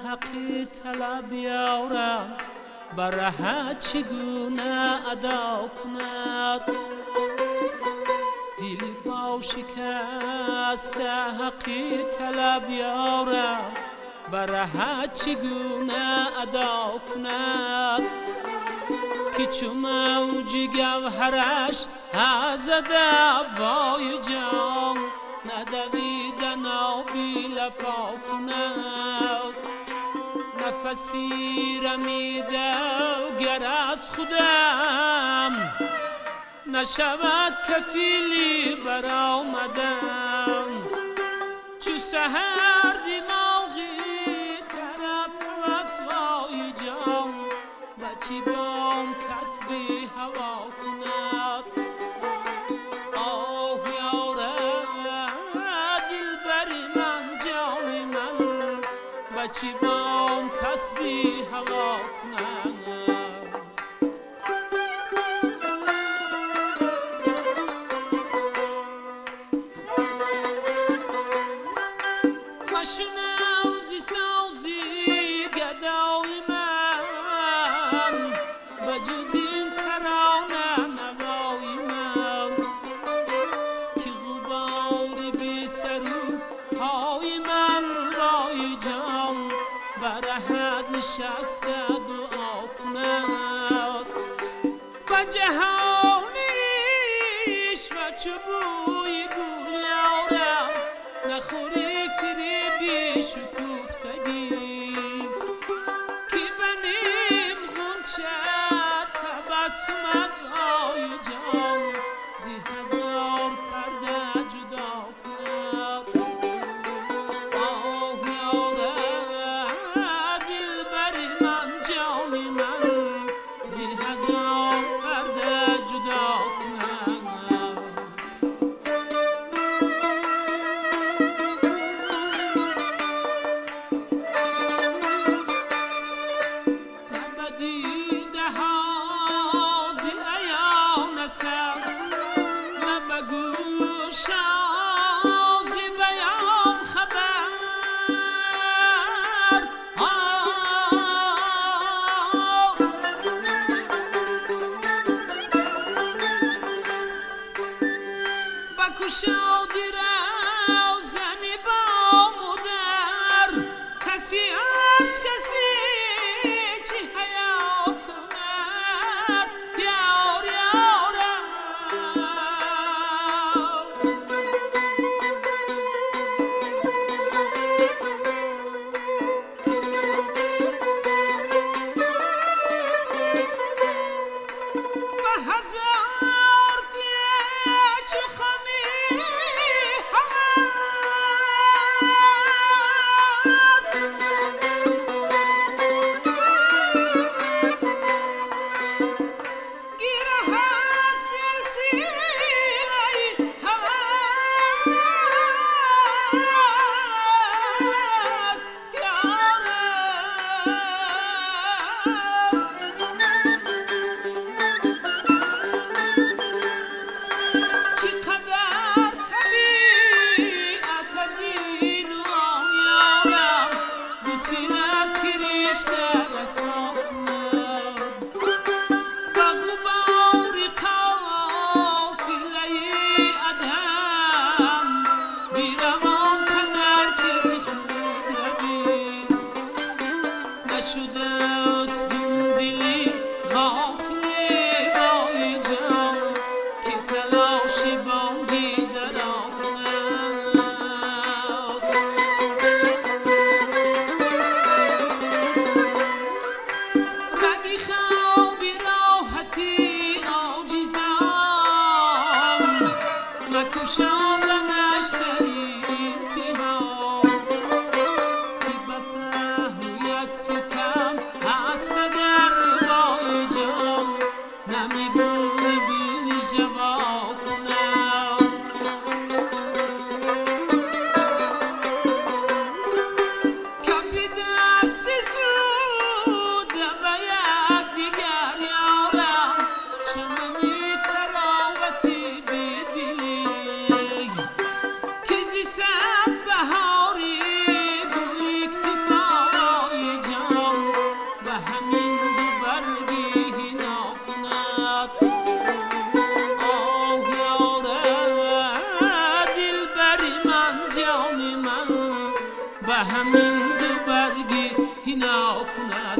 حقی طلب یارم برهت چگونه ادا کند دل با شکست حقی طلب یارم برهت چگونه ادا کند که چو موج گوهرش از دعوای جان ندویدن آبی لپا کند نفسی رمیده گر از خودم نشود کفیلی برآمدن چو سحر دماغی طرب وصفای جان بچی بام کسبی هوا کند آه یاره دل بری من جان من بچی بام کسبی هوا کند مشنوزی سازی گدای من و جز این ترانه نوای من که غباری بی سرو پای من رای جان برهت نشسته دعا کند و جهانیش و چوبوی گل یارم نخوری فریبی شکوفتگی که بنیم غنچه تبسمت های جان زی هزار پرده جدا کند آه یاره دل بری من جان من زی هزار پرده جدا کند شازی بیان خبر بکشادی روزمی با مدر کسی از کسی چی حیا کند یار یارم هزار پیچ و خمیر کشم و نشتری ها که به پهلویت ستم هست در بای جان نمی بی جواب کنم کفی دست زود به یک دیگر یارم چمنی تراوتی بدلی که زی صد بهاری گلی اکتفای جان و همین دو برگی نکند آه یاره دل بری من جان من و همین دو برگی نکند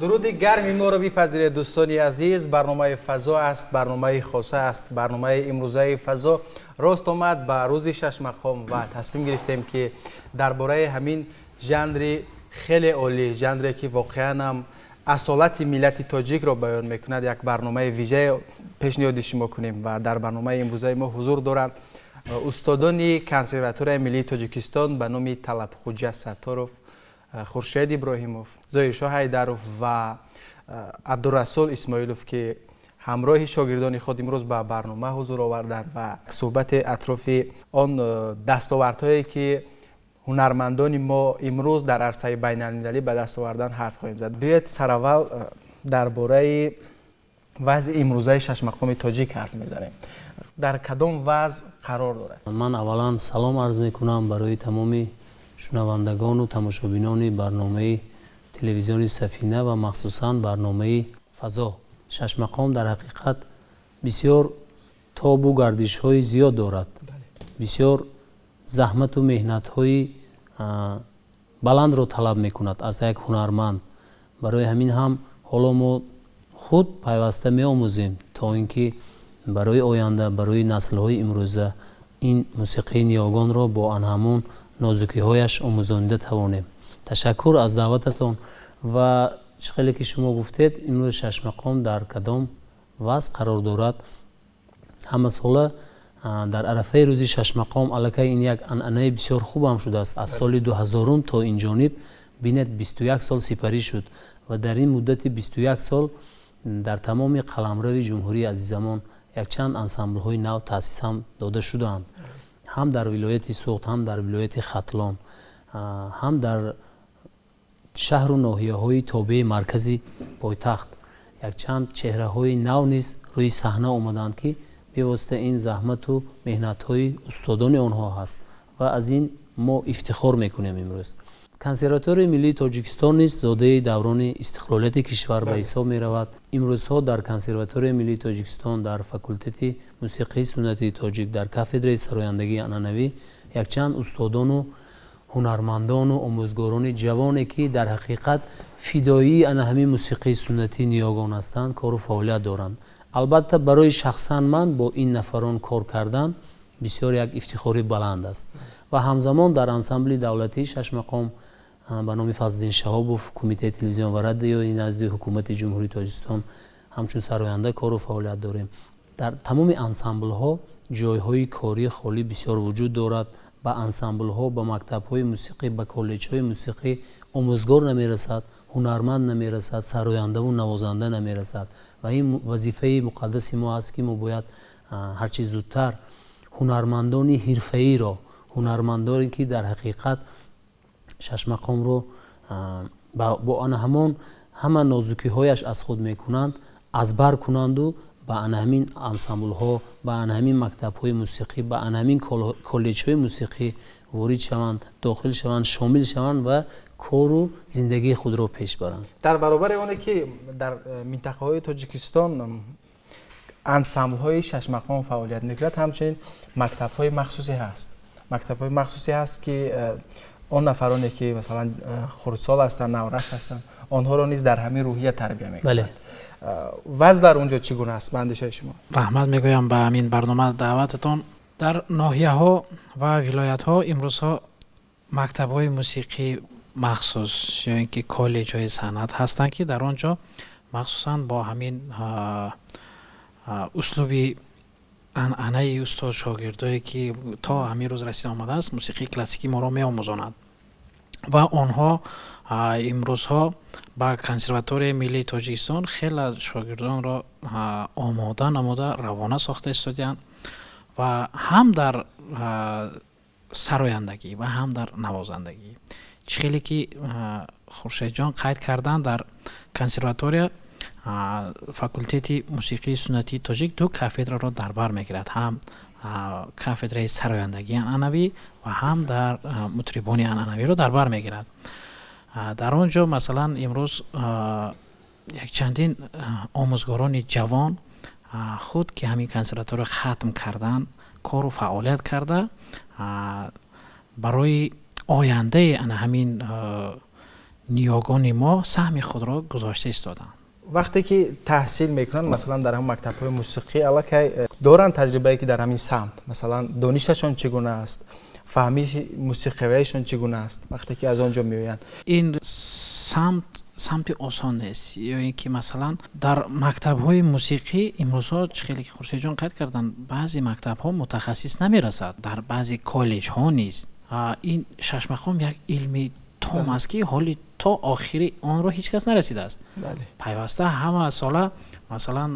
درود گرمی ما رو بپذیرید دوستانی عزیز. برنامه فضا است، برنامه خاصه است. برنامه امروزه فضا راست آمد به روز 6 مقام و تصمیم گرفتیم که درباره همین ژانر خیلی عالی، ژانری که واقعا هم اصالت ملت تاجیک را بیان میکند، یک برنامه ویژه پیشنهاد شما کنیم و در برنامه امروزه ما حضور دارند استادان کنسرواتوری ملی تاجیکستان به نام طلب خوجه ستاروف، خورشید ابراهیموف، زایشا حیدروف و عبدالرسول اسماعیلوف که همراه شاگردان خود امروز به برنامه حضور آوردند و صحبت اطراف آن دستاوردهایی که هنرمندان ما امروز در عرصه بین المللی به دست آوردن حرف خواهیم زد. بیاید سراول درباره وضع امروزه 6 مقام تاجیک حرف میزنیم. در کدام وضع قرار دارد؟ من اولا سلام عرض میکنم برای تمامی شنوندگان و تماشابینان برنامه تلویزیون سفینه و مخصوصا برنامه فضا. 6 مقام در حقیقت بسیار تاب و گردش های زیاد دارد. بسیار زحمت و مهنت های بلند را طلب میکند از یک هنرمند. برای همین هم حالا ما خود پیوسته می آموزیم تا اینکه برای آینده، برای نسل های امروزه این موسیقی نیاگان را با آن همون نازکی هایش آموزانده توانیم. تشکر از دعوتتان و خیلی که شما گفتید امروز 6 مقام در کدام وضع قرار دارد. همه ساله در عرفه روزی 6 مقام الکی این یک عنعنه بسیار خوب هم شده است. از سال 2000 تا این جانب بینید 21 سال سپری شد و در این مدت 21 سال در تمام قلمرو جمهوری عزیزمان یک چند انسامبل های نو تأسیس هم داده شدند، هم در ولایت سوخت، هم در ولایت ختلان، هم در شهر و ناحیه های تابع مرکزی پایتخت. یک چند چهره های نو نیز روی صحنه آمدند که به واسطه این زحمت و مهنت های استادان آنها هست و از این ما افتخار میکنیم. امروز کنسرواتوری ملی تاجیکستان نیز زاده دوران استقلالیت کشور به حساب می رود. امروزها در کنسرواتوری ملی تاجیکستان در فاکولته موسیقی سنتی تاجیک در کافدرای سرایندگی عنعنوی یک چند استادان و هنرمندان و آموزگاران جوانی که در حقیقت فدایی ان همین موسیقی سنتی نیاگان هستند کار و فعالیت دارند. البته برای شخصا من با این نفران کار کردن بسیار یک افتخاری بلند است و همزمان در انسامبل دولتی 6 مقام به نام فضلالدین شهابوف کمیته تلویزیون و رادیو نزد حکومت جمهوری تاجیکستان همچون سراینده کار و فعالیت داریم. در تمام انسامبل ها جایهای کاری خالی بسیار وجود دارد. به انسامبل ها، به مکتب های موسیقی، به کالج های موسیقی آموزگار نمیرسد، هنرمند نمیرسد، سراینده و نوازنده نمیرسد و این وظیفه مقدس ما است که ما باید هرچی زودتر هنرمندان حرفه‌ای را، هنرمندانی که در حقیقت 6 مقام رو با آن همه نازکی هایش از خود میکنند از بر کنند و به آن همین انسامبل ها، به آن همین مکتب های موسیقی، به آن همین کالج های موسیقی وارد شوند، داخل شوند، شامل شوند و کار و زندگی خود را پیش برند. در برابر اونه که در منطقه های تاجیکستان انسامبل های 6 مقام فعالیت میکند، همچنین مکتب های مخصوصی هست. مکتب های مخصوصی هست که اون نفرانی که مثلا خردسال هستند، نورس هستند، آنها را نیز در همین روحیه تربیت میکنند. بله. وضع در اونجا چگونه است به اندیشه شما؟ رحمت میگویم به همین برنامه دعوتتان. در ناحیه ها و ولایت ها امروز ها مکتب های موسیقی مخصوص یا اینکه کالج های صنعت هستند که در آنجا مخصوصا با همین اسلوبی انعنه استاد شاگردایی که تا همین روز رسید آمده است موسیقی کلاسیکی ما را می آموزاند و آنها امروزها با کنسرواتوری ملی تاجیکستان خیلی از شاگردان را آماده نموده روانه ساخته استادیان و هم در سرایندگی و هم در نوازندگی. خیلی که خورشید جان قید کردن در کنسرواتوری فاکولته موسیقی سنتی تاجیک دو کافدر را در بر میگیرد، هم کافدره سرایندگی انعنوی و هم در مطربان انعنوی را در بر میگیرد. در آنجا مثلا امروز یک چندین آموزگاران جوان خود که همین کنسرواتوری را ختم کردن کار و فعالیت کرده برای آینده همین نیاگان ما سهم خود را گذاشته ایستادند. وقتی که تحصیل میکنن مثلا در هم مکتب‌های موسیقی الکی دوران تجربه‌ای که در همین سمت مثلا دانششون چگونه است، فهمی موسیقیشون چگونه است وقتی که از آنجا میآیند؟ این سمت آسان نیست، یا اینکه مثلا در مکتب‌های موسیقی امروزها خیلی که خورشید جان قید کردن بعضی مکتب‌ها متخصص نمیرسد، در بعضی کالج‌ها نیست. این شش مقام یک علمی تام است که حالی تا آخری آن را هیچ کس نرسیده است. بله. پیوسته همه ساله مثلا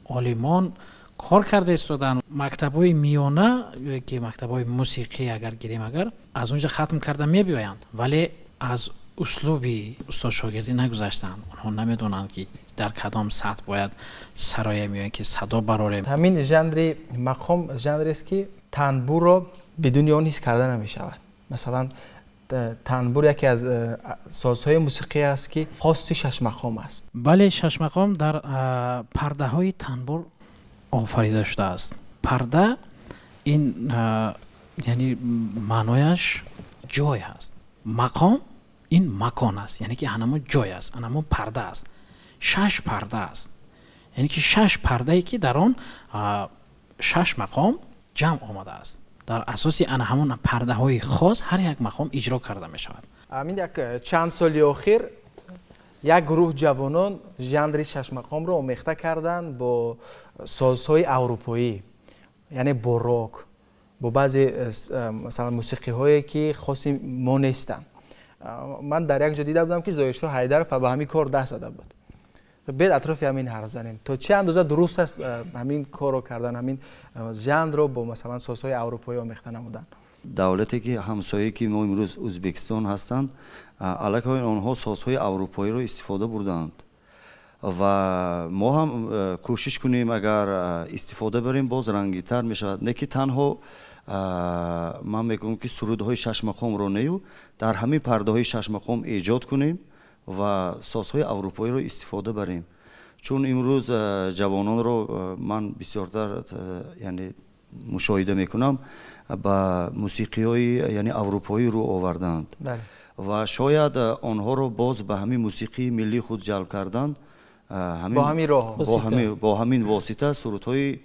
عالمان کار کرده استادن. مکتب‌های میانه که مکتب‌های موسیقی اگر گیریم اگر از اونجا ختم کرده میبیایند ولی از اسلوبی استاد شاگردی نگذاشتند. آنها نمیدونند که در کدام سطح باید سرایه میایند که صدا براره. همین ژانر مقام ژانری است که تنبور رو بدون اون حس کرده نمیشود. مثلا تنبور یکی از سازهای موسیقی است که خاص شش مقام است. بله، شش مقام در پرده های تنبور آفریده شده است. پرده این یعنی معنایش جای است. مقام این مکان است، یعنی که همون جای است، همون پرده است. شش پرده است، یعنی که شش پرده ای که در آن شش مقام جمع آمده است. در اساس همون پرده های خاص هر یک مقام اجرا کرده می شود. همین یک چند سال اخیر یک گروه جوانان ژانر شش مقام رو آمیخته کردن با سازهای اروپایی، یعنی با راک، با بعضی مثلا موسیقی هایی که خاصی ما نیستن. من در یک جا دیده بودم که زایشا حیدر به همین کار دست زده بود. بعد اطراف همین حرف زنیم تا چه اندازه درست است همین کارو کردن، همین ژانر رو با مثلا سازهای اروپایی آمیخته نمودن. دولتی که همسایه که ما امروز ازبکستان هستند الکی آنها سازهای اروپایی رو استفاده بردند و ما هم کوشش کنیم اگر استفاده بریم باز رنگی‌تر می شود. نه که تنها من میگم که سرودهای شش مقام رو نیو در همین پرده های شش مقام ایجاد کنیم و سازهای اروپایی رو استفاده بریم، چون امروز جوانان رو من بسیارتر یعنی مشاهده میکنم با موسیقی های یعنی اروپایی رو آوردند. بله. و شاید آنها رو باز به همین موسیقی ملی خود جلب کردند، با همین راه، با همین واسطه سرودهای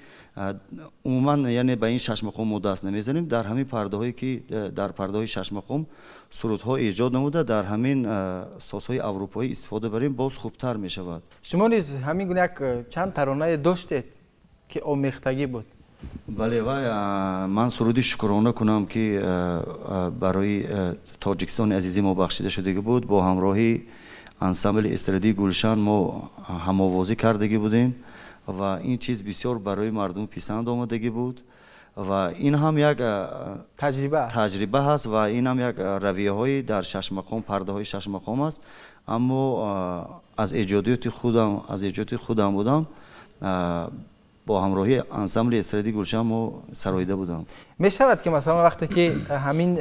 عموما یعنی به این شش مقام ما دست نمیزنیم. در همین پرده هایی که در پرده های شش مقام سرودها ایجاد نموده در همین سازهای اروپایی استفاده بریم باز خوبتر می شود. شما نیز همین گونه یک چند ترانه داشتید که آمیختگی بود؟ بله و من سرودی شکرانه کنم که برای تاجیکستان عزیزی ما بخشیده شده بود. با همراهی انسامبل استرادی گلشن ما هم‌آوازی کردگی بودیم و این چیز بسیار برای مردم پسند آمدگی بود و این هم یک تجربه هست و این هم یک رویه های در شش مقام پرده های شش مقام است. اما از ایجادیات خودم بودم با همراهی انسامبل استرادی گلشن ما سراییده بودم. می شود که مثلا وقتی که همین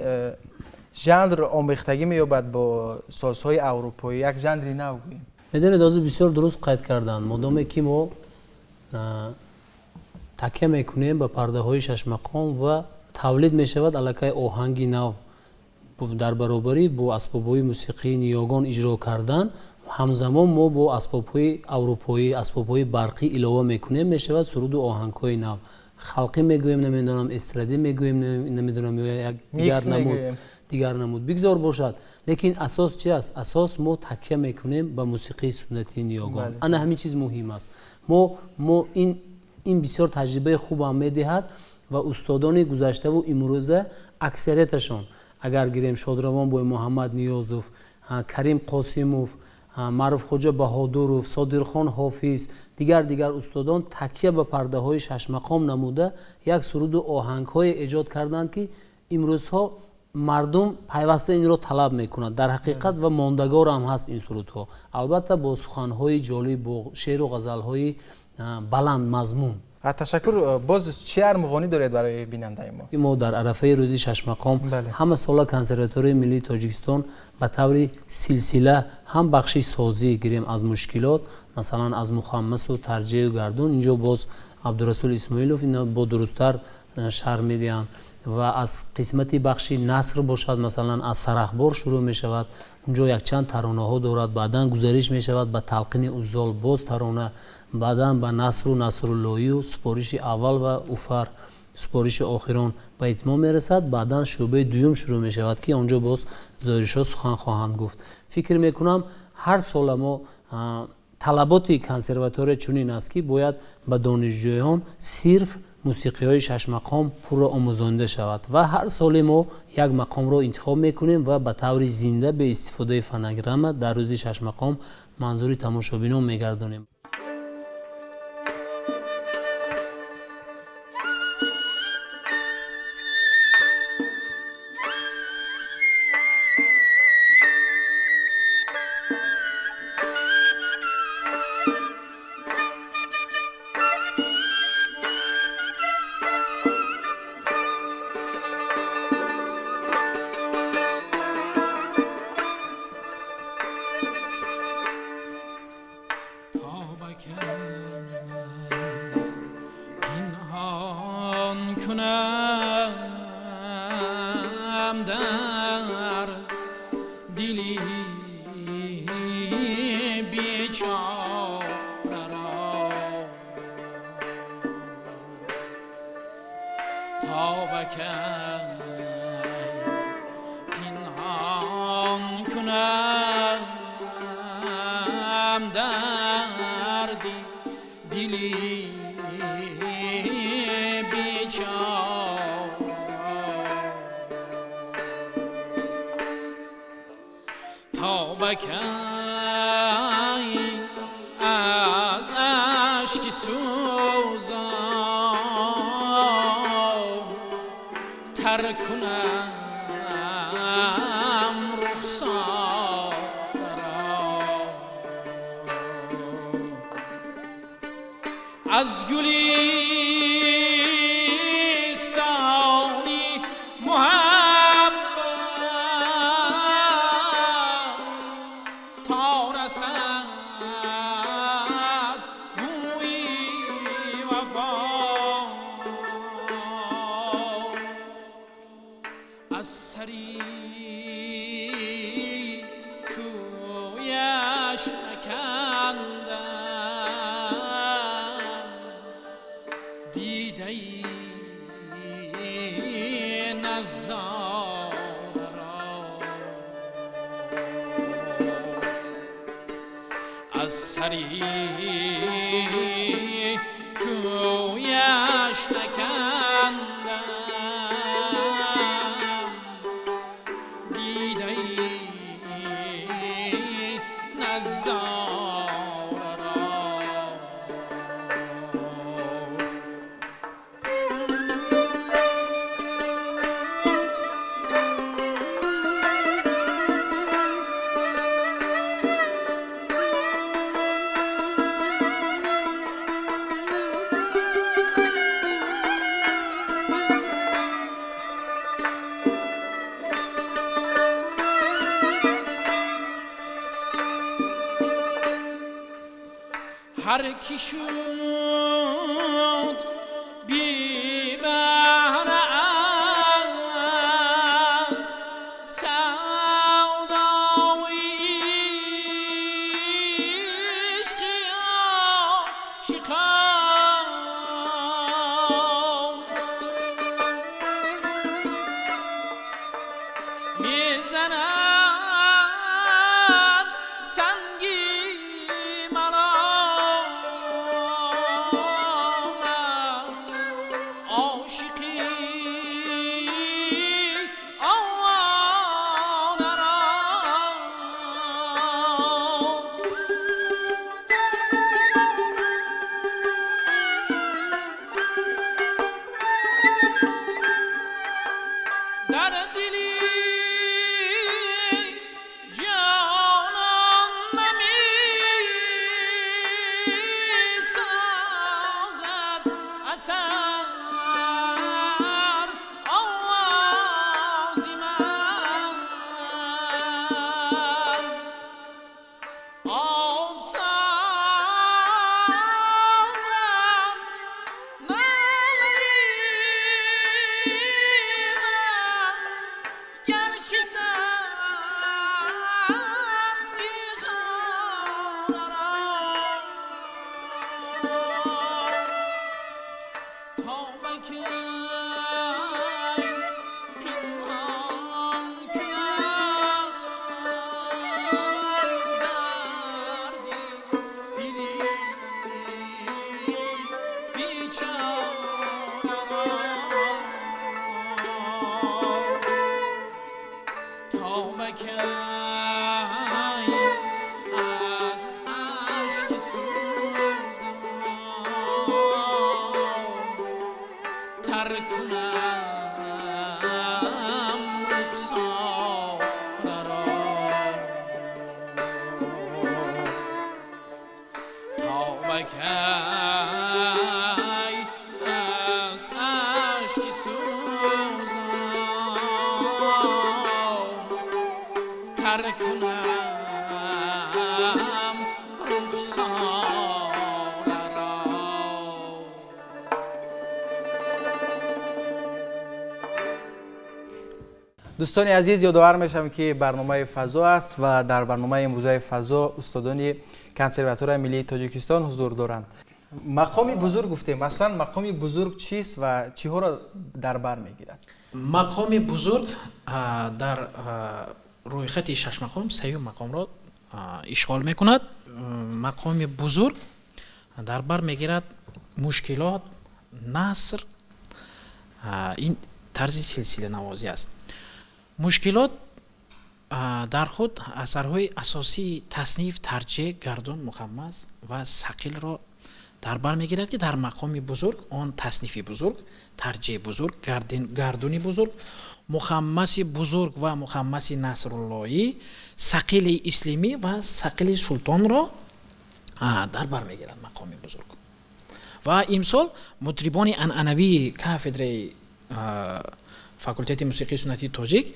ژانر آمیختگی می‌یابد با سازهای اروپایی یک ژانری نو گوییم؟ میدونید از بسیار درست قید کردن. مادامی که ما تکیه میکنیم به پرده های شش مقام و تولید میشود الکی آهنگی نو در برابری با اسباب‌های موسیقی نیاگان اجرا کردن ҳамзамон мо бо асбобҳои аврупоӣ, асбобҳои барқӣ илова мекунем, мешавад суруду оҳангҳои нав. халқӣ мегӯем, намедонам эстради мегӯем, намедонам ё як дигар намуд бигзор бошад, лекин асос чи аст? Асос мо такя мекунем ба мусиқии суннатии ниёгон. Ана ҳамин чиз муҳим аст. мо ин бисёр таҷрибаи хубам медиҳад ва устодони гузаштаву имрӯза аксарияташон, агар гирем Шодравон бой Муҳаммад Ниёзов, Карим Қосимов, Маъруфхоҷа Баҳодуров, Содирхон Ҳофиз, дигар устодон такя ба пардаҳои шашмақом намуда як суруду оҳангҳое эҷод карданд, ки имрӯзҳо мардум пайваста инро талаб мекунад. Дар ҳақиқат ва мондагор ҳам ҳаст ин сурудҳо, албатта бо суханҳои ҷолиб, бо шеъру ғазалҳои баланд мазмун. ташаккур. боз чӣ армғонӣ доред барои бинандаи мо? мо дар арафаи рӯзи шашмақом ҳама сола консерваторияи миллии Тоҷикистон ба таври силсила ҳам бахши созӣ гирем аз мушкилот, масалан аз мухаммасу тарҷеҳу гардун, инҷо боз Абдурасул Исмоилов ино бо дурусттар шарҳ медиҳанд ва аз қисмати бахши наср бошад, масалан аз Сарахбор шурӯъ мешавад, унҷо якчанд таронаҳо дорад, баъдан гузариш мешавад ба Талқини Уззол, боз тарона, баъдан ба Насру Насруллоию, супориши аввал ва Уфар, супориши охирон ба итмом мерасад, баъдан шӯъбаи дуюм шурӯъ мешавад, ки онҷо боз зоиришҳо сухан хоҳанд гуфт. Фикр мекунам ҳар сола мо талаботи консерватория чунин аст, ки бояд ба донишҷӯён сирф мусиқиҳои шашмақом пурра омӯзонда шавад ва ҳар соли мо як мақомро интихоб мекунем ва ба таври зинда бе истифодаи фонограмма дар рӯзи шашмақом манзури тамошобинон мегардонем. از اشک سوزان تر کنم رخسار از گلیستانی محبت تا رسد بوی وفا از سری کویش نکندم دیده نظاره را از سری کویش نکندم دیده نظاره را هر کی شد بی بهره از سودای اثر آوازی من آب سازد ناله من گرچه سنگی خانه را تا بکی پنهان کنم دردی دلی بیچاره را تا بکی از اشک سوزم تر کنم رخساره را تا بکی از اشک سوزم تر کنم رخساره را. دوستان عزیز یادآور میشم که برنامه فضا است و در برنامه امروزه فضا استادان کنسرواتوار ملی تاجیکستان حضور دارند. مقام بزرگ گفتیم، مثلا مقام بزرگ چیست و چی ها را در بر میگیرد؟ مقام بزرگ در روی خط شش مقام سیوم مقام را اشغال میکند. مقام بزرگ در بر میگیرد مشکلات، نصر، این طرز سلسله نوازی است. مشکلات در خود اثرهای اساسی تصنیف، ترجیع، گردون، مخمس و ثقیل را در بر میگیرد که در مقام بزرگ آن تصنیف بزرگ، ترجیع بزرگ، گردون بزرگ، مخمس بزرگ و مخمس نصراللهی، ثقیل اسلامی و ثقیل سلطان را در بر میگیرد مقام بزرگ. و امسال مطربان عنعنوی کافدره فاکولته موسیقی سنتی تاجیک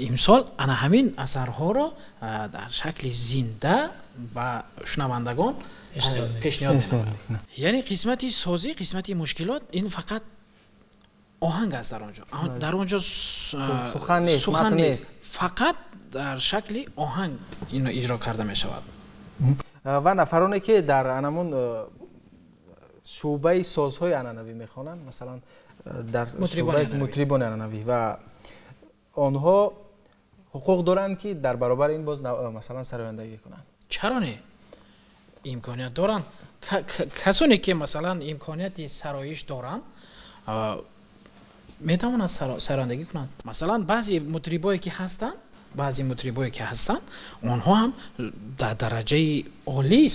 امسال انا همین اثرها را در شکل زنده و شنوندگان پیشنهاد می‌کنند. یعنی قسمتی سازی، قسمتی مشکلات، این فقط آهنگ است در آنجا. در آنجا سخن نیست، فقط در شکل آهنگ اینو اجرا کرده می شود. و نفرانی که در انمون شعبه سازهای عنعنوی میخوانند، مثلا در مطربان عنعنوی، و آنها حقوق دارند که در برابر این باز مثلا سرایندگی کنند. چرا نه؟ امکانیت دارن. کسانی که مثلا امکانیت سرایش دارن میتوانند سرایندگی کنند. مثلا بعضی مطربایی که هستند آنها هم در درجه عالی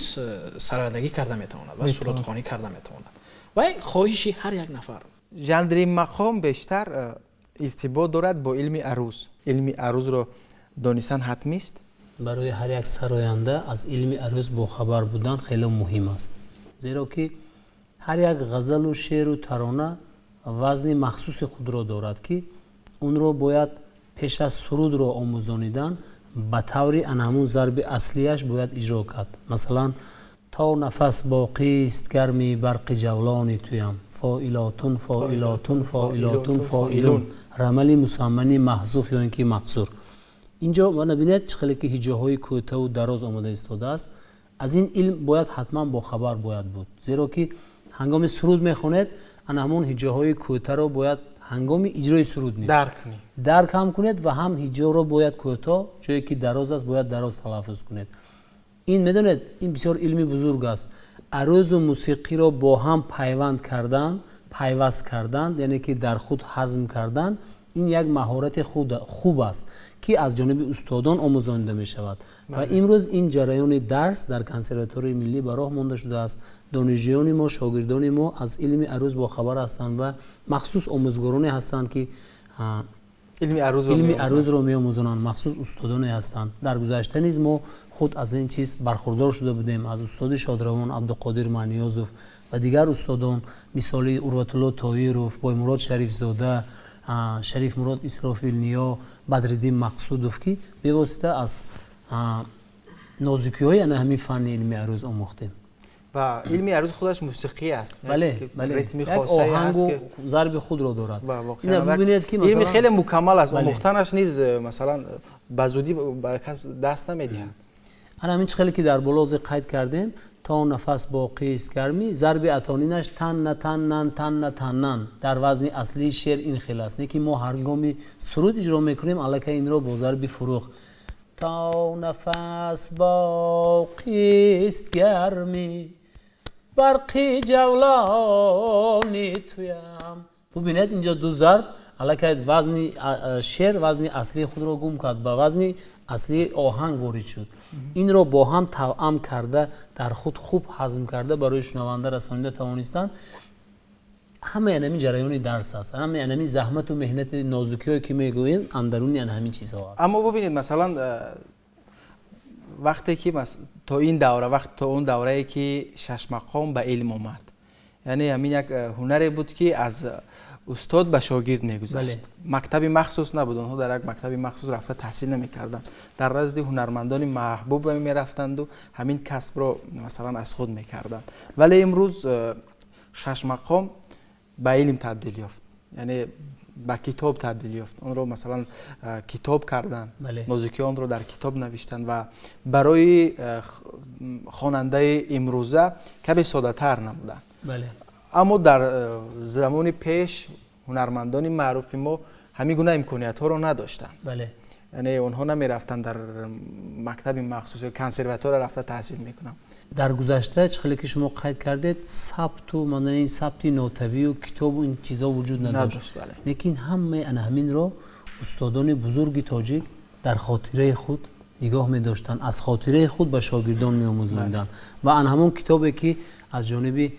سرایندگی کرده میتوانند و سرودخوانی کرده میتوانند و خواهشی هر یک نفر. ژانر مقام بیشتر ارتباط دارد با علم عروض. علم عروض را دانستن حتمی است؟ برای هر یک سراینده از علم عروض باخبر بودن خیلی مهم است، زیرا که هر یک غزل و شعر و ترانه وزن مخصوص خود را دارد که اون را باید پیش از سرود را آموزانیدن به طور همون ضرب اصلیش باید اجرا کرد. مثلا تا نفس باقی است گرمی برق جولان تویم، فاعلاتون فاعلاتون فاعلاتون فاعلون، رمل مسمنی محذوف یا اینکه مقصور. اینجا ما نبینید چقدر که هجاهای کوتاه و دراز آماده ایستاده است. از این علم باید حتما با خبر باید بود، زیرا که هنگام سرود میخونید همون هجاهای کوتاه را باید هنگام اجرای سرود نیست درک هم کنید و هم هجا را باید کوتاه، جایی که دراز است باید دراز تلفظ کنید. این میدونید این بسیار علمی بزرگ است. عروض و موسیقی را با هم پیوست کردن یعنی که در خود هضم کردن، این یک مهارت خوب است که از جانب استادان آموزانده می شود. و امروز این جریان درس در کنسرواتوار ملی به راه مانده شده است. دانشجویان ما، شاگردان ما از علم عروض با خبر هستند و مخصوص آموزگارانی هستند که علم عروض را می آموزانند، مخصوص استادانی هستند. در گذشته نیز ما خود از این چیز برخوردار شده بودیم، از استاد شادروان عبدالقادر معنیازوف و دیگر استادان مثالی اروتالله طاهرов بایمراد شریفزاده شریف مراد اسرافیل نیا بدرالدین مقصودов که به واسطه از نازکی‌های همین فن علمی عروض آموختیم و علمی عروض خودش موسیقی است. بله بله ریتمی یک خاصی آهنگ است و که ضرب خود را دارد. واقعا ببینید که علمی مثلا خیلی مکمل است. بله. آموختنش نیز مثلا بزودی به کس دست نمیدهد. همین چخیلی که در بلاز قید کردیم تا نفس باقی است گرمی ضرب اتانینش تن تنن تن تنن در وزن اصلی شعر این خیلی است. که ما هرگامی سرود اجرا میکنیم الکی این را با ضرب فروغ تا نفس باقی است گرمی برقی جولانی تویم. ببینید اینجا دو ضرب الکی وزن شعر وزن اصلی خود را گم کرد با وزن اصلی آهنگ وارد شد. این را با هم توأم کرده در خود خوب هضم کرده برای شنونده رسانیده توانستن. همه همین جریان درس است. همین زحمت و مهنت نازکی‌هایی که میگوییم اندرون همین چیزها است. اما ببینید مثلا وقتی که تا این دوره تا اون دوره‌ای که شش مقام به علم آمد، یعنی همین یک هنری بود که از استاد به شاگرد میگذشت. مکتبی مخصوص نبود، اونها در یک مکتبی مخصوص رفته تحصیل نمیکردند، در نزد هنرمندان محبوب میرفتند و همین کسب رو مثلا از خود میکردند. ولی امروز شش مقام به علم تبدیل یافت، یعنی به کتاب تبدیل یافت. اون رو مثلا کتاب کردن، موزیکی اون رو در کتاب نوشتن و برای خواننده امروزه کمی ساده تر نبودن. اما در زمان پیش هنرمندان معروف ما همین گونه امکانیت ها رو نداشتن. یعنی اونها نمی رفتن در مکتب مخصوص یا کنسرواتوار رفته تحصیل میکنن. در گذشته چخیلی که شما قید کردید ثبت و مانند این ثبت نوتوی و کتاب و این چیزا وجود نداشت. لیکن همین رو استادان بزرگ تاجیک در خاطره خود نگاه می داشتن، از خاطره خود به شاگردان می آموزوندن و همون کتابی که از جانب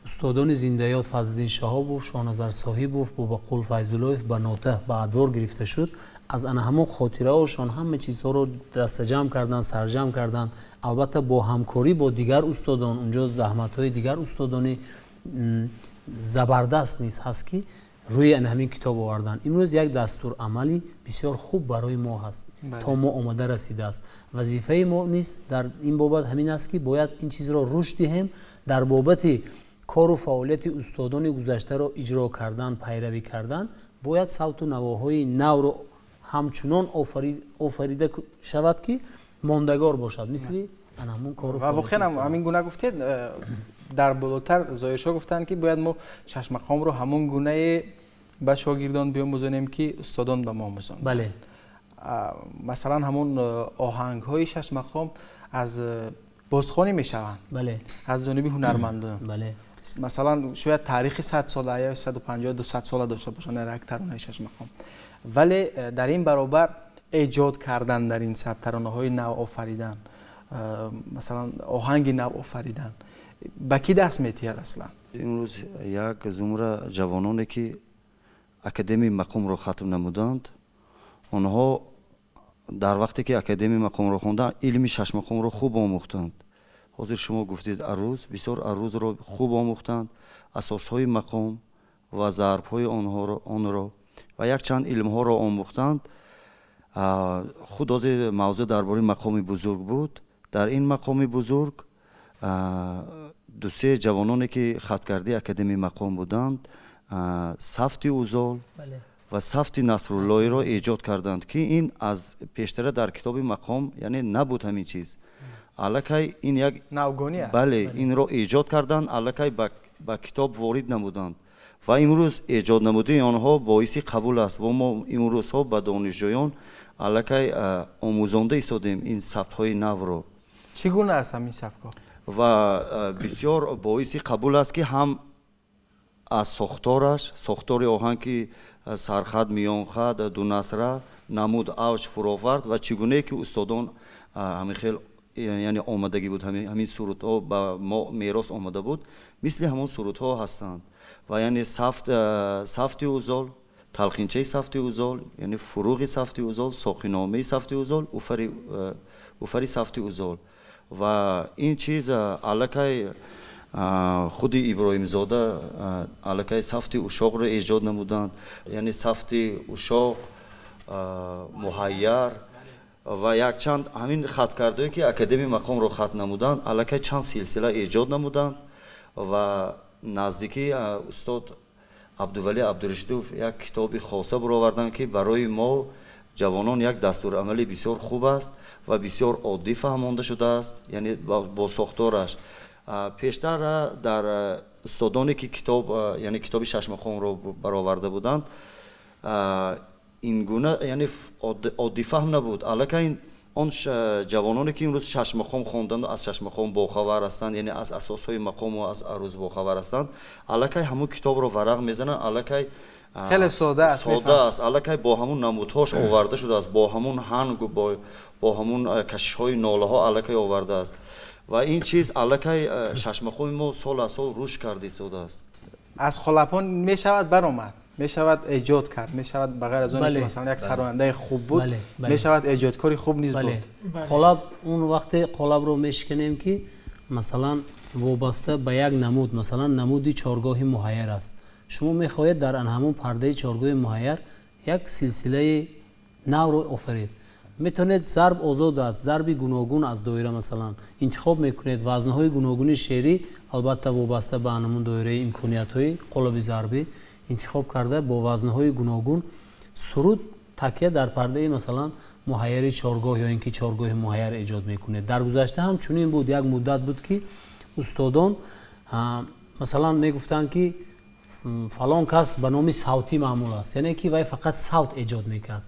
استادان زنده‌یاد فضل‌الدین شهاب، شاهنظر صاحب، باباقول فیض‌الله به نوته به ادوار گرفته شد. از همون خاطره هاشون همه چیزها رو دست جمع کردن، سرجم کردن. البته با همکاری با دیگر استادان، اونجا زحمت‌های دیگر استادان زبردست نیست هست که روی همین کتاب آوردن. امروز یک دستور عملی بسیار خوب برای ما هست تا ما آماده رسیده است. وظیفه ما نیست در این بابت همین است که باید این چیز را رشد دهیم، در بابت کار و فعالیت استادان گذشته را اجرا کردن، پیروی کردن. باید صوت و نواهای نو رو همچنان آفریده شود که ماندگار باشد، مثل همون کار و واقعا همین گونه گفتید. در بالاتر زایش‌ها گفتن که باید ما شش مقام رو همون گونه به شاگردان بیاموزونیم که استادان به ما آموزاندن. بله. مثلا همون آهنگ‌های شش مقام از بازخوانی میشوند. بله. از جانب هنرمندان. بله. مثلا شاید تاریخ 100 ساله یا 150 200 ساله داشته باشن در یک ترانه شش مقام، ولی در این برابر ایجاد کردن در این سبک ترانه‌های نو آفریدن، مثلا آهنگ نو آفریدن به کی دست میتید اصلا؟ امروز یک زمره جوانانی که اکادمی مقام رو ختم نمودند، آنها در وقتی که اکادمی مقام رو خوندن علم شش مقام رو خوب آموختند. حاضر شما گفتید عروض، بسیار عروض رو خوب آموختند، اساسهای مقام و ضرب‌های آن را و یک چند علم ها را آموختند. خود از موضوع درباره مقام بزرگ بود. در این مقام بزرگ دو سه جوانانی که خطکرده اکادمی مقام بودند، صفت اوزال و صفت نصرالله را ایجاد کردند که این از پیشتر در کتاب مقام یعنی نبود همین چیز. الکی این یک نوگانی است. بله این را ایجاد کردند، الکی با کتاب وارد نمودند و امروز ایجاد نموده آنها باعث قبول است و ما امروز ها به دانشجویان الکی آموزنده ایستادیم این صفت های نو را. چگونه است همین صفت ها؟ و بسیار باعث قبول است که هم از ساختار آهنگ که سرخط، میان خط، دو نصره، نمود، اوج، فراورد و چگونه که استادان همین خیلی یعنی آمادگی بود، همین سرود ها به ما میراث آمده بود، مثل همون سرود ها هستند و یعنی صفت اوزال، تلقینچه صفت اوزال، یعنی فروغ صفت اوزال، ساقینامه صفت اوزال، اوفری صفت اوزال و این چیز الکی худи иброҳимзода аллакай сафти ушоқро эҷод намуданд, яъне сафти ушоқ муҳайяр ва якчанд ҳамин хаткардое ки академияи мақомро хат намуданд, аллакай чанд силсила эҷод намуданд ва наздики устод абдували абдурашидов як китоби хоса бароварданд ки барои мо ҷавонон як дастурамали бисёр хуб аст ва бисёр оддӣ фаҳмонда шудааст, яъне бо сохтораш. пештар дар устодоне ки китоб яъне китоби шашмақомро бароварда буданд ин гуна яъне оддифаҳм набуд. Аллакай он ҷавононе ки имрӯз шашмақом хонданду аз шашмақом бохабар ҳастанд, яъне аз асосҳои мақому аз арӯз бохабар ҳастанд, аллакай ҳамун китобро варақ мезананд, аллакай خیلی ساده است. аллакай бо ҳамун намудҳош оварда шудааст, бо ҳамун ҳангу бо ҳамун кашишҳои нолаҳо аллакай овардааст ва ин чиз аллакай шашмақоми мо сол аз сол рушд карда истодааст. از خلپان می شود برآمد، می شود ایجاد کرد، می شود بغیر از اون که مثلا یک سرآینده خوب بود، می شود ایجادکاری خوب نیز بود. خلپ اون وقت خلپ رو میشکنیم که مثلا وابسته به یک نمود، مثلا نمودی چهارگاهی مهیر است. شما میخواهید در همون پرده چهارگاه مهیر یک سلسله نو رو آفرید. میتونید ضرب آزاد است، ضربی گوناگون از دایره مثلا انتخاب میکنید، وزنهای گوناگون شعری البته وابسته به همون دایره امکانیت‌های قالب ضربی انتخاب کرده با وزنهای گوناگون سرود تکیه در پرده مثلا مهیر چهارگاه یا اینکه چهارگاه مهیر ایجاد میکنید. در گذشته هم چنین بود، یک مدت بود که استادان مثلا میگفتند که فلان کس به نام صوتی معمول است، یعنی که وای فقط صوت ایجاد میکرد.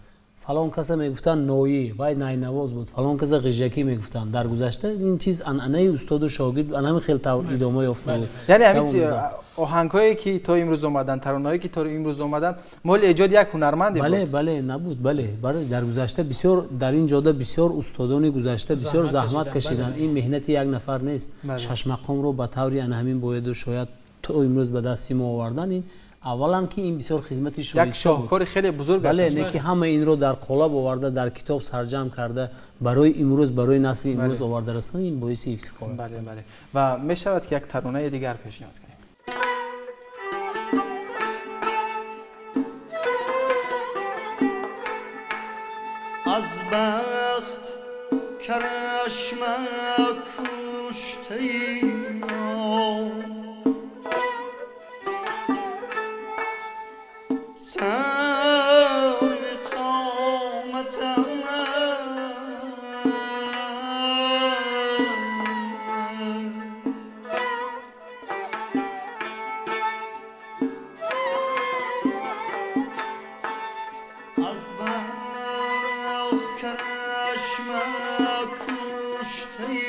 فلان کس میگفتن نویی وای نای نواز بود، فلان کس غژکی میگفتن. در گذشته این چیز انعنه استاد و شاگرد انم خیلی ادامه یافته بود. یعنی همین آهنگایی که تا امروز اومدن، ترانه‌ای که تا امروز اومدن مال ایجاد یک هنرمندی بود. بله نبود. بله در گذشته بسیار در این جاده بسیار استادان گذشته بسیار زحمت کشیدن. این مهنت یک نفر نیست. ششمقام رو به طوری همین باید و شاید تا امروز به دست ما آوردن. این اولا که این بسیار خدمتی شایسته یک شاهکار خیلی بزرگ است. بله، نه که همه این رو در قالب آورده، در کتاب سرجم کرده، برای امروز برای نسل امروز آورده رسن، این باعث افتخار است. بله و می شود که یک ترانه دیگر پیشنهاد کنیم. از بخت کرشمه کشته ای سر قامتم از بخت کرشمه کشته ای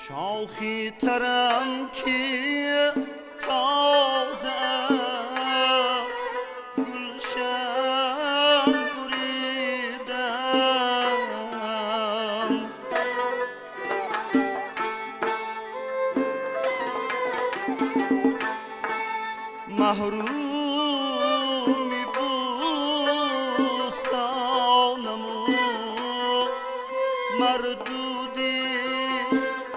شاخی ترم که تازه است گلشن بریدن محرومی بوستانمو مردودی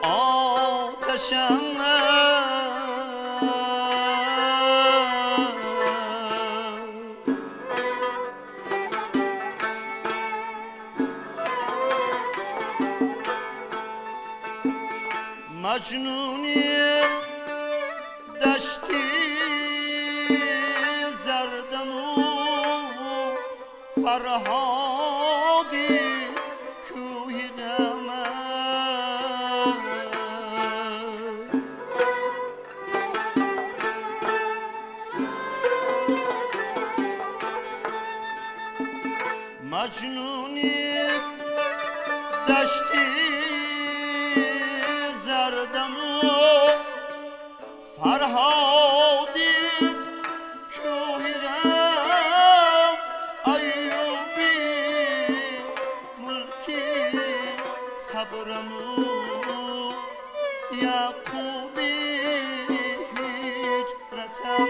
آتشم مجنونی دشتی زردمو فرهادی کوی غمم یعقوبی هجرتم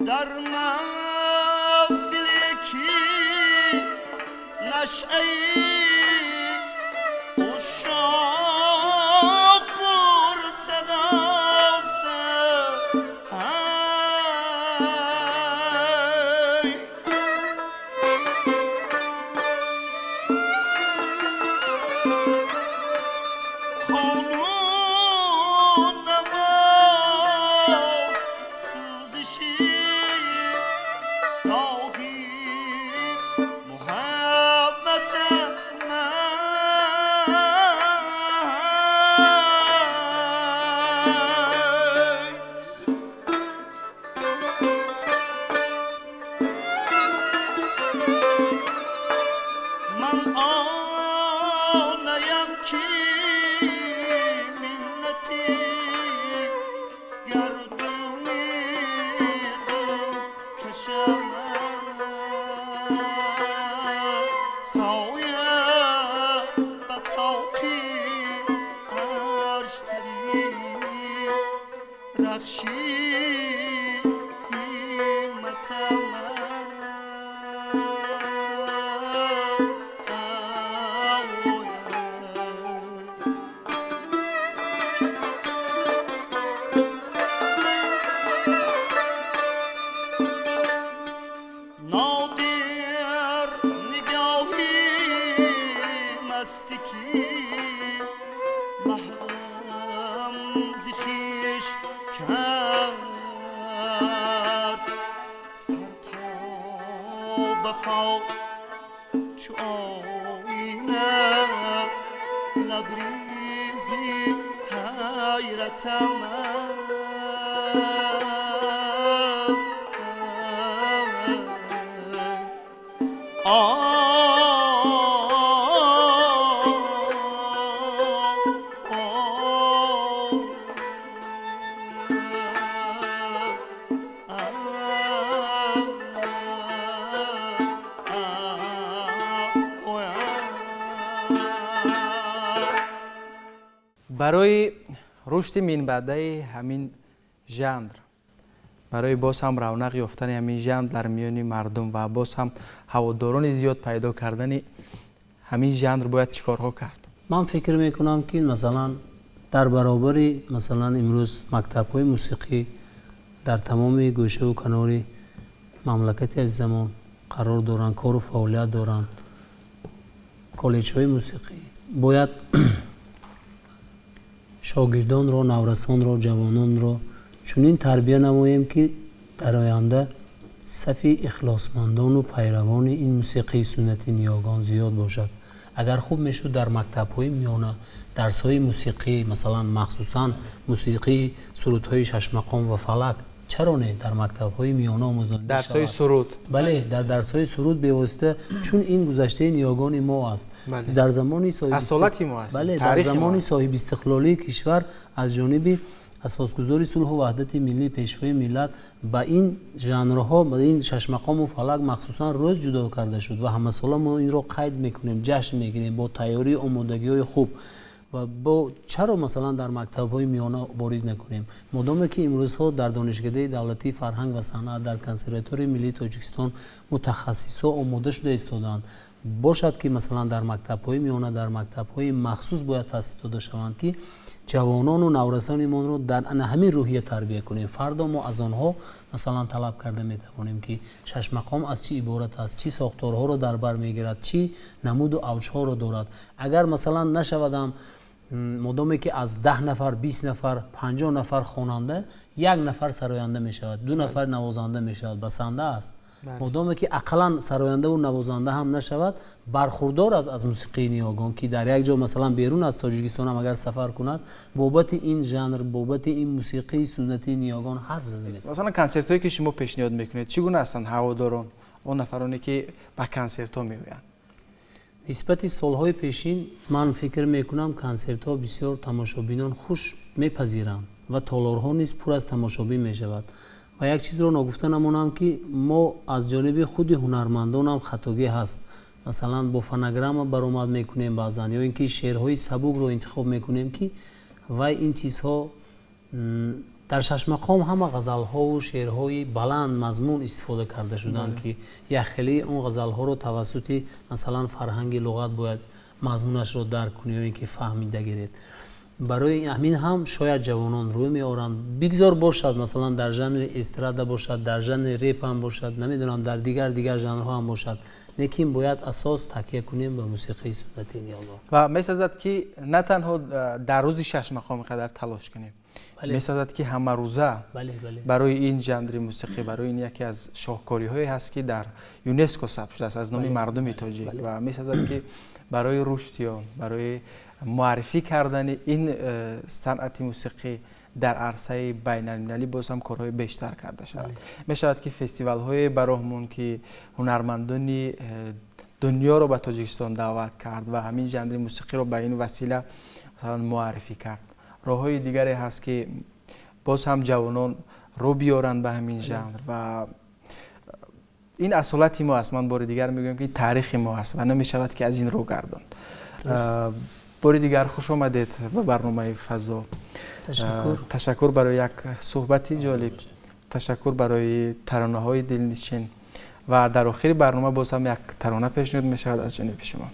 در محفل یکی نشعه‌ای اشاق پر صداست هی قانون نماز سوزشی داغی محبت من آنیم که منتی گردونی دل کشم سایه به تاقی عرشتری رخشی همتم نادر نگاهی مستکی محرم ز خویش کرد سر تا به پا چو آینه لبریزی حیرتم برای رشد منبعده همین ژانر، برای باز هم رونق یافتن همین ژانر در میان مردم و باز هم هواداران زیاد پیدا کردن همین ژانر باید چیکارها کرد؟ من فکر میکنم که مثلا در برابر مثلا امروز مکتب‌های موسیقی در تمام گوشه و کنار مملکت از زمان قرار دارند، کار و فعالیت دارند. کالج‌های موسیقی باید شاگردان را، نورسان را، جوانان را چنین تربیت نماییم که در آینده صف اخلاصمندان و پیروان این موسیقی سنتی نیاگان زیاد باشد. اگر خوب میشد در مکتب‌های میانه درس‌های موسیقی، مثلا مخصوصاً موسیقی سرودهای شش مقام و فلک، چرا نه در مکتب‌های میانه آموزانی درس‌های سرود؟ بله، در درس‌های سرود به واسطه، چون این گذشته نیاگان ما است. بله. در زمانی صاحب اصالت ما است. بله، در زمانی صاحب استقلالی کشور از جانب اساسگذاری صلح و وحدت ملی پیشوای ملت با این ژانرها، با این شش مقام و فلک مخصوصا روز جدا کرده شد و همه ساله ما این رو قید میکنیم، جشن میگیریم با تیاری آمادگی‌های خوب. و با چرا مثلا در مکتب‌های میانه وارد نکنیم؟ مادامی که امروزها در دانشکده دولتی فرهنگ و صنعت در کنسرواتوری ملی تاجیکستان متخصصا آماده شده ایستادند، باشد که مثلا در مکتب‌های میانه، در مکتب‌های مخصوص باید تأسیس داده شوند که جوانان و نورسانمان رو در همین روحیه تربیت کنیم. فردا ما از آنها مثلا طلب کرده میتوانیم که شش مقام از چی عبارت است، چی ساختارها رو در بر میگیرد، چی نمود و اوجها رو دارد. اگر مثلا نشودم مادامی که از 10 نفر 20 نفر 50 نفر خواننده 1 نفر سراینده می شود، 2 نفر نوازنده می شود، بسنده است. مادامی که اقلا سراینده و نوازنده هم نشود، برخوردار از موسیقی نیاگان که در یک جا مثلا بیرون از تاجیکستان هم اگر سفر کند بابت این ژانر، بابت این موسیقی سنتی نیاگان حرف زده می‌شود. مثلا کنسرت هایی که شما پیشنهاد میکنید چگونه هستند هواداران اون نفرانی که به کنسرت ها میآیند؟ نسبت سالهای پیشین من فکر میکنم کنسرت ها بسیار تماشابینان خوش میپذیرند و تالارها نیز پر از تماشابین میشود. و یک چیز رو نگفته نمونم که ما از جانب خود هنرمندان هم خطاگی هست. مثلا با فنگرام برآمد میکنیم بعضن یا اینکه شعرهای سبک رو انتخاب میکنیم که و این چیزها در شش مقام همه غزل‌ها و شعرهای بلند مضمون استفاده کرده شدن که یک خیلی اون غزل‌ها رو توسط مثلا فرهنگ لغت باید مضمونش رو درک کنی یا اینکه فهمیده گیرید. برای همین هم شاید جوانان روی میارند بگذار باشد مثلا در ژانر استرادا باشد، در ژانر رپ هم باشد، نمیدونم در دیگر ژانرها هم باشد، لیکن باید اساس تکیه کنیم به موسیقی سنتی نیاگان. و می‌سازد که نه تنها در روز شش مقام قدر تلاش کنیم، می‌سازد که همه روزه برای این ژانر موسیقی، برای این یکی از شاهکاری‌هایی هست که در یونسکو ثبت شده است از نام مردم تاجیک و می‌سازد که برای رشد یا برای معرفی کردن این صنعت موسیقی در عرصه بین المللی باز هم کارهای بیشتر کرده شود. می شود که فستیوال های براهمون که هنرمندان دنیا رو به تاجیکستان دعوت کرد و همین ژانر موسیقی رو به این وسیله مثلا معرفی کرد. راههای دیگری هست که باز هم جوانان رو بیارن به همین ژانر و این اصالت ما است. من بار دیگر میگم که تاریخ ما است و نمی شود که از این رو گرداند. بار دیگر خوش آمدید به برنامه فضا. تشکر برای یک صحبتی جالب، تشکر برای ترانه های دلنشین و در آخر برنامه باز هم یک ترانه پیشنهاد می شود از جانب شما.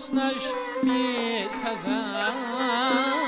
حسنش می سزد